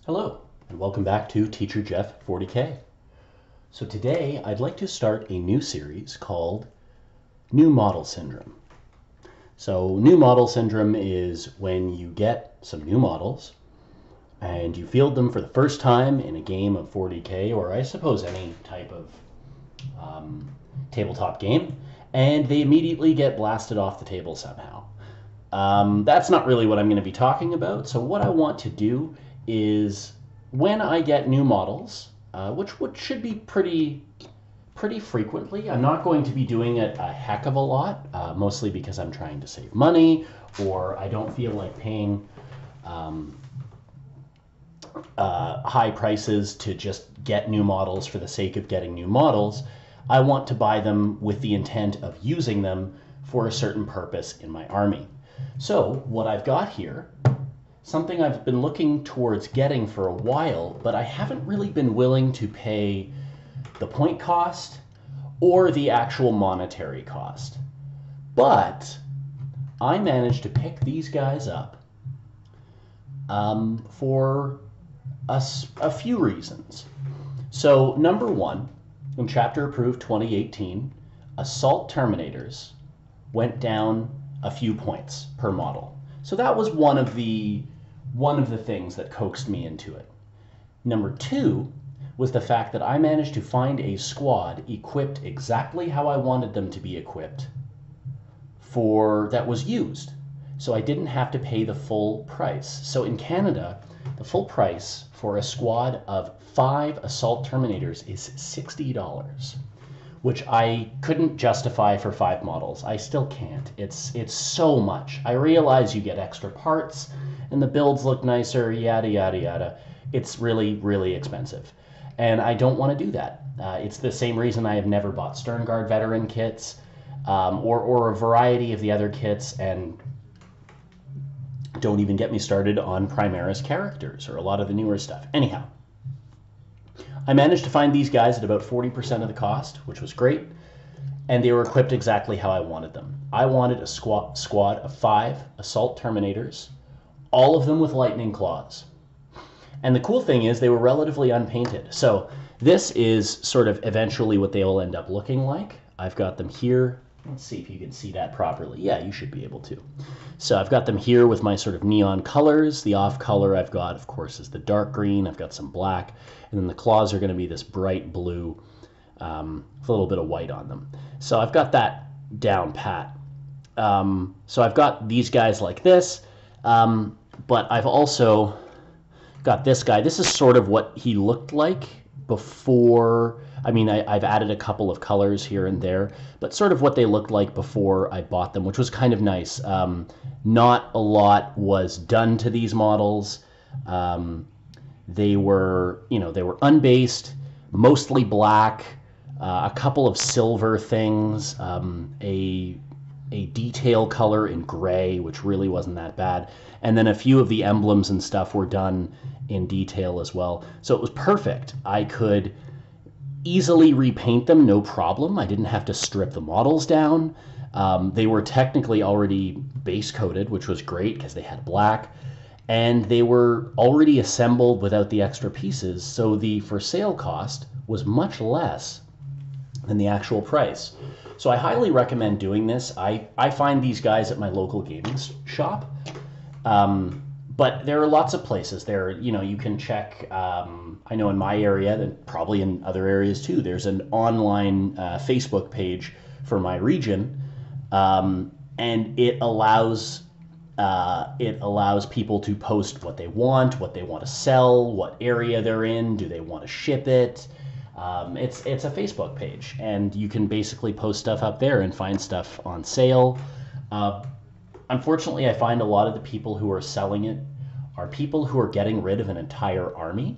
Hello, and welcome back to Teacher Jeff 40K. So today I'd like to start a new series called New Model Syndrome. So new model syndrome is when you get some new models and you field them for the first time in a game of 40K, or I suppose any type of tabletop game, and they immediately get blasted off the table somehow. That's not really what I'm going to be talking about. So what I want to do is, when I get new models, which should be pretty frequently, I'm not going to be doing it a heck of a lot, mostly because I'm trying to save money, or I don't feel like paying high prices to just get new models for the sake of getting new models. I want to buy them with the intent of using them for a certain purpose in my army. So what I've got here, something I've been looking towards getting for a while, but I haven't really been willing to pay the point cost or the actual monetary cost. But I managed to pick these guys up for a few reasons. So number one, in Chapter Approved 2018, Assault Terminators went down a few points per model. So that was one of the things that coaxed me into it. Number two was the fact that I managed to find a squad equipped exactly how I wanted them to be equipped that was used. So I didn't have to pay the full price. So in Canada, the full price for a squad of 5 Assault Terminators is $60, which I couldn't justify for 5 models. I still can't. It's so much. I realize you get extra parts and the builds look nicer, yada, yada, yada. It's really, really expensive. And I don't want to do that. It's the same reason I have never bought Stern Guard veteran kits or a variety of the other kits, and don't even get me started on Primaris characters or a lot of the newer stuff. Anyhow, I managed to find these guys at about 40% of the cost, which was great, and they were equipped exactly how I wanted them. I wanted a squad of 5 Assault Terminators, all of them with lightning claws. And the cool thing is they were relatively unpainted. So this is sort of eventually what they will end up looking like. I've got them here. Let's see if you can see that properly. Yeah, you should be able to. So I've got them here with my sort of neon colors. The off color I've got, of course, is the dark green. I've got some black. And then the claws are going to be this bright blue with a little bit of white on them. So I've got that down pat. So I've got these guys like this. But I've also got this guy. This is sort of what he looked like before. I mean, I've added a couple of colors here and there, but sort of what they looked like before I bought them, which was kind of nice. Not a lot was done to these models. They were unbased, mostly black, a couple of silver things, a detail color in gray, which really wasn't that bad, and then a few of the emblems and stuff were done in detail as well. So it was perfect. I could easily repaint them, no problem. I didn't have to strip the models down. They were technically already base coated, which was great because they had black, and they were already assembled without the extra pieces, so the for sale cost was much less than the actual price. So I highly recommend doing this. I find these guys at my local gaming shop, but there are lots of places there. You can check. I know in my area, and probably in other areas too, there's an online Facebook page for my region, and it allows people to post what they want to sell, what area they're in, do they want to ship it. It's a Facebook page, and you can basically post stuff up there and find stuff on sale. Unfortunately, I find a lot of the people who are selling it are people who are getting rid of an entire army,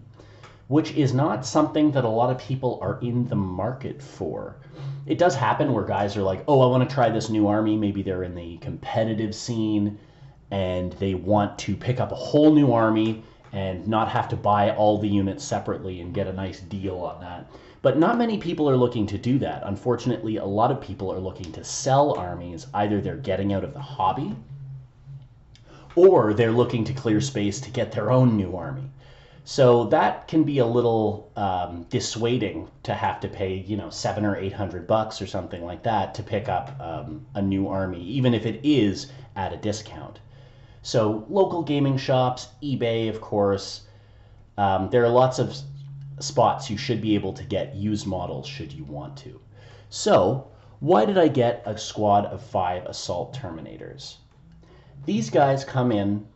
which is not something that a lot of people are in the market for. It does happen where guys are like, oh, I want to try this new army. Maybe they're in the competitive scene and they want to pick up a whole new army and not have to buy all the units separately and get a nice deal on that. But not many people are looking to do that. Unfortunately, a lot of people are looking to sell armies. Either they're getting out of the hobby, or they're looking to clear space to get their own new army. So that can be a little dissuading to have to pay, you know, $700 or $800 or something like that to pick up a new army, even if it is at a discount. So local gaming shops, eBay, of course. There are lots of spots you should be able to get used models should you want to. So why did I get a squad of 5 assault Terminators? These guys come in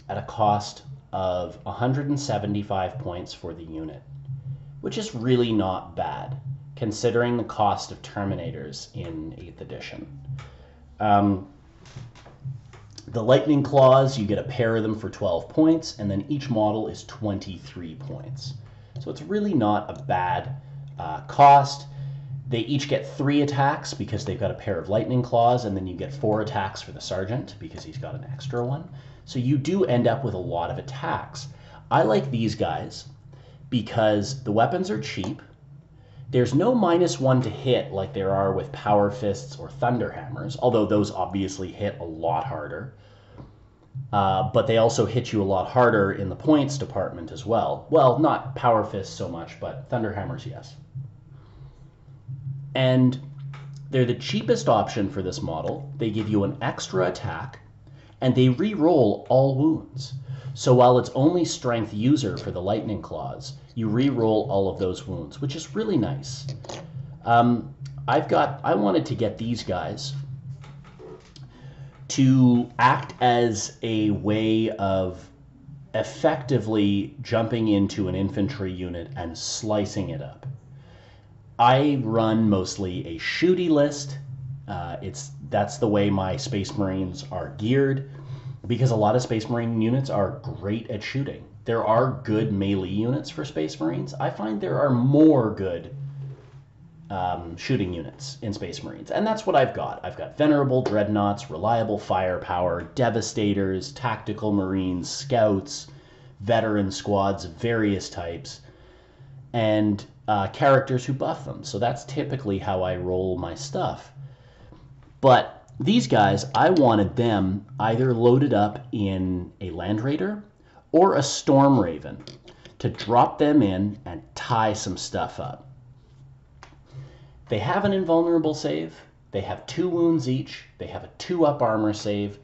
at a cost of 175 points for the unit, which is really not bad considering the cost of Terminators in 8th edition. The Lightning Claws, you get a pair of them for 12 points, and then each model is 23 points. So it's really not a bad cost. They each get 3 attacks because they've got a pair of Lightning Claws, and then you get 4 attacks for the Sergeant because he's got an extra one. So you do end up with a lot of attacks. I like these guys because the weapons are cheap. There's no -1 to hit like there are with Power Fists or Thunder Hammers, although those obviously hit a lot harder. But they also hit you a lot harder in the points department as well. Well, not Power Fists so much, but Thunder Hammers, yes. And they're the cheapest option for this model. They give you an extra attack, and they re-roll all wounds. So while it's only strength user for the Lightning Claws, you re-roll all of those wounds, which is really nice. I wanted to get these guys to act as a way of effectively jumping into an infantry unit and slicing it up. I run mostly a shooty list. That's the way my Space Marines are geared, because a lot of Space Marine units are great at shooting. There are good melee units for Space Marines. I find there are more good shooting units in Space Marines, and that's what I've got. I've got Venerable Dreadnoughts, Reliable Firepower, Devastators, Tactical Marines, Scouts, Veteran Squads of various types, and characters who buff them. So that's typically how I roll my stuff. But these guys, I wanted them either loaded up in a Land Raider or a Storm Raven to drop them in and tie some stuff up. They have an invulnerable save. They have 2 wounds each. They have a 2-up armor save.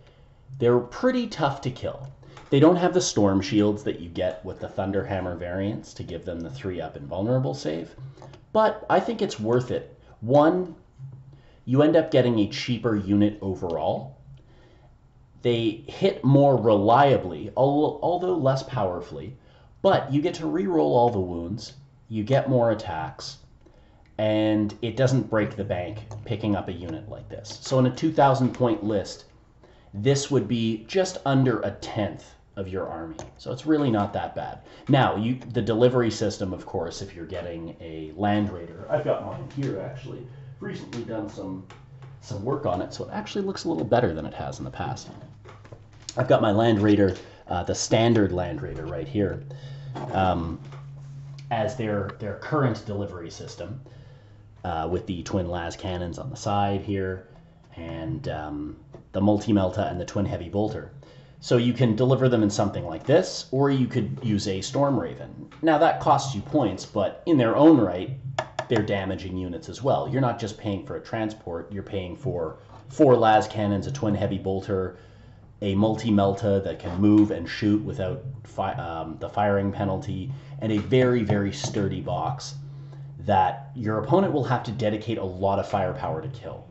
They're pretty tough to kill. They don't have the storm shields that you get with the Thunder Hammer variants to give them the 3-up invulnerable save, but I think it's worth it. One, you end up getting a cheaper unit overall. They hit more reliably, although less powerfully, but you get to re-roll all the wounds, you get more attacks, and it doesn't break the bank picking up a unit like this. So in a 2,000 point list, this would be just under a 1/10 of your army. So it's really not that bad. Now, the delivery system, of course, if you're getting a Land Raider, I've got mine here actually. Recently done some work on it, so it actually looks a little better than it has in the past. I've got my Land Raider, the standard Land Raider right here, as their current delivery system, with the twin las cannons on the side here, and the multi-melta and the twin heavy bolter. So you can deliver them in something like this, or you could use a Storm Raven. Now that costs you points, but in their own right, they're damaging units as well. You're not just paying for a transport, you're paying for 4 las cannons, a twin heavy bolter, a multi-melta that can move and shoot without the firing penalty, and a very, very sturdy box that your opponent will have to dedicate a lot of firepower to kill.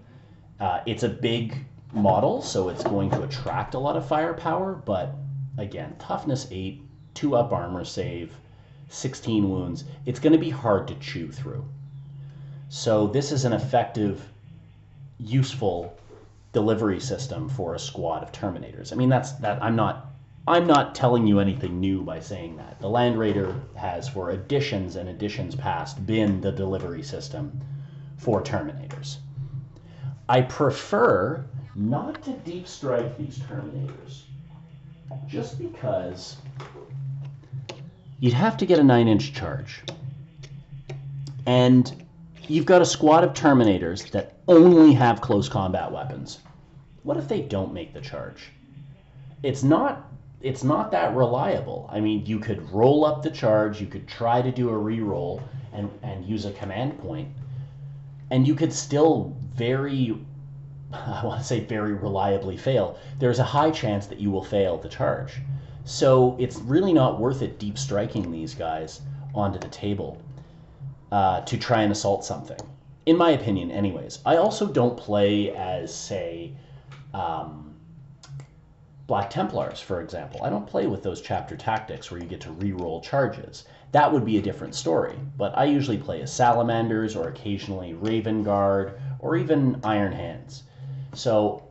It's a big model, so it's going to attract a lot of firepower, but again, toughness 8, 2-up armor save, 16 wounds. It's going to be hard to chew through. So this is an effective, useful delivery system for a squad of Terminators. I mean, I'm not telling you anything new by saying that. The Land Raider has, for editions and editions past, been the delivery system for Terminators. I prefer not to deep strike these Terminators, just because you'd have to get a 9-inch charge. And you've got a squad of Terminators that only have close combat weapons. What if they don't make the charge? It's not it's not that reliable. I mean, you could roll up the charge, you could try to do a re-roll and use a command point, and you could still I want to say very reliably fail. There's a high chance that you will fail the charge. So it's really not worth it deep striking these guys onto the table to try and assault something. In my opinion, anyways. I also don't play as, say, Black Templars, for example. I don't play with those chapter tactics where you get to re-roll charges. That would be a different story, but I usually play as Salamanders or occasionally Raven Guard or even Iron Hands. So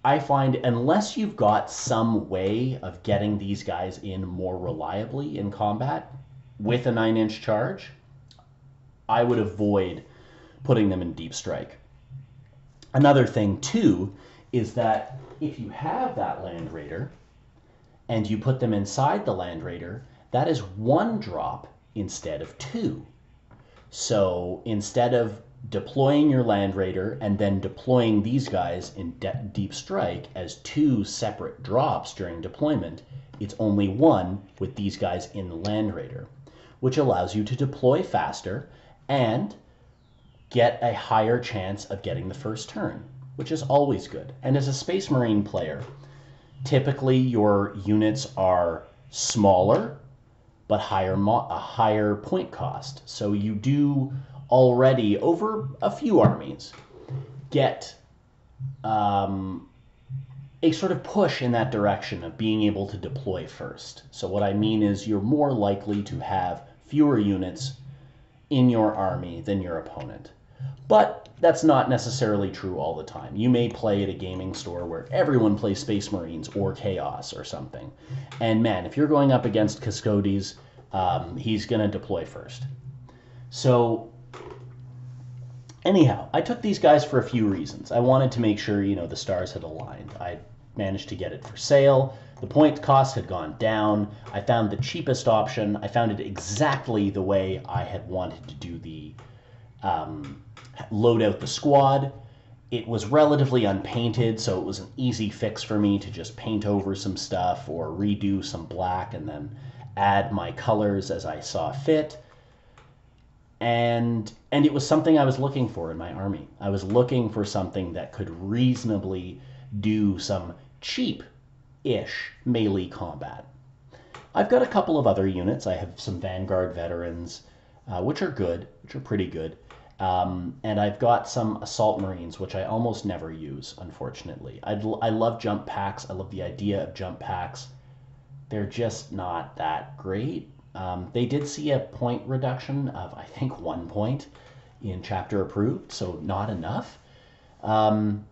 I find unless you've got some way of getting these guys in more reliably in combat with a 9-inch charge, I would avoid putting them in deep strike. Another thing too is that if you have that Land Raider and you put them inside the Land Raider, that is 1 drop instead of 2. So instead of deploying your Land Raider and then deploying these guys in deep strike as 2 separate drops during deployment, it's only 1 with these guys in the Land Raider, which allows you to deploy faster and get a higher chance of getting the first turn, which is always good. And as a Space Marine player, typically your units are smaller but a higher point cost. So you do already, over a few armies, get a sort of push in that direction of being able to deploy first. So what I mean is you're more likely to have fewer units in your army than your opponent. But that's not necessarily true all the time. You may play at a gaming store where everyone plays Space Marines or Chaos or something. And man, if you're going up against Custodes, he's going to deploy first. So anyhow, I took these guys for a few reasons. I wanted to make sure, the stars had aligned. I managed to get it for sale. The point cost had gone down. I found the cheapest option. I found it exactly the way I had wanted to do the load out the squad. It was relatively unpainted, so it was an easy fix for me to just paint over some stuff or redo some black and then add my colors as I saw fit. And it was something I was looking for in my army. I was looking for something that could reasonably do some cheap-ish melee combat. I've got a couple of other units. I have some Vanguard veterans, which are good, which are pretty good. And I've got some Assault Marines, which I almost never use, unfortunately. I love jump packs. I love the idea of jump packs. They're just not that great. They did see a point reduction of, I think, 1 point in chapter approved, so not enough. And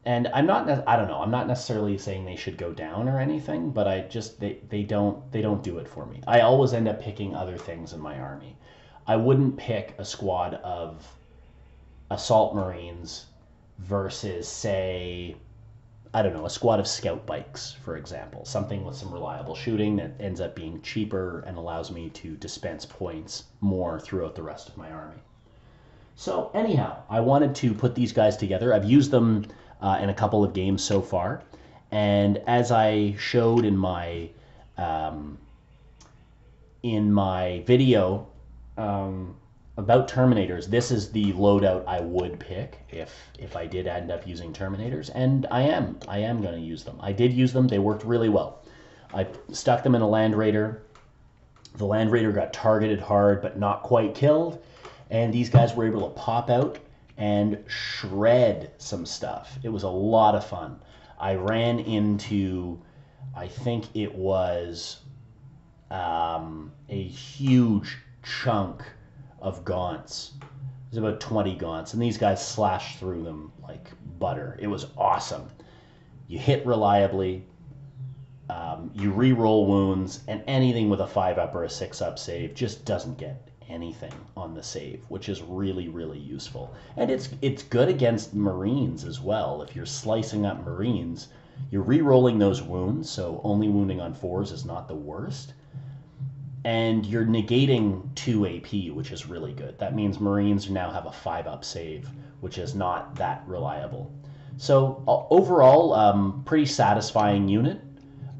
I don't know, I'm not necessarily saying they should go down or anything, but they don't do it for me. I always end up picking other things in my army. I wouldn't pick a squad of Assault Marines versus, say, I don't know, a squad of Scout Bikes, for example. Something with some reliable shooting that ends up being cheaper and allows me to dispense points more throughout the rest of my army. So anyhow, I wanted to put these guys together. I've used them in a couple of games so far. And as I showed in my video about Terminators, this is the loadout I would pick if I did end up using Terminators, and I am going to use them. I did use them. They worked really well. I stuck them in a Land Raider. The Land Raider got targeted hard but not quite killed, and these guys were able to pop out and shred some stuff. It was a lot of fun. I ran into, I think it was a huge chunk of gaunts. It was about 20 gaunts, and these guys slashed through them like butter. It was awesome. You hit reliably, you re-roll wounds, and anything with a 5-up or a 6-up save just doesn't get anything on the save, which is really, really useful. And it's good against Marines as well. If you're slicing up Marines, you're re-rolling those wounds, so only wounding on 4s is not the worst. And you're negating 2 AP, which is really good. That means Marines now have a 5-up save, which is not that reliable. So overall, pretty satisfying unit.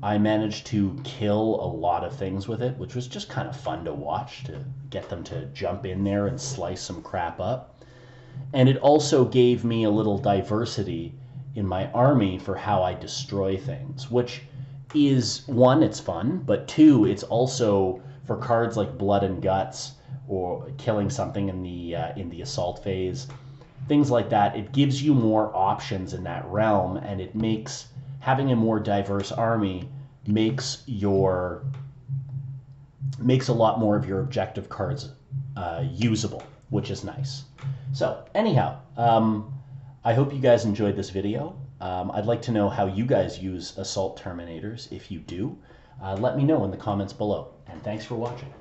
I managed to kill a lot of things with it, which was just kind of fun to watch, to get them to jump in there and slice some crap up. And it also gave me a little diversity in my army for how I destroy things, which is, one, it's fun, but two, it's also for cards like Blood and Guts or killing something in the assault phase, things like that. It gives you more options in that realm, and it makes having a more diverse army makes a lot more of your objective cards usable, which is nice. So anyhow, I hope you guys enjoyed this video. I'd like to know how you guys use Assault Terminators. If you do, let me know in the comments below. And thanks for watching.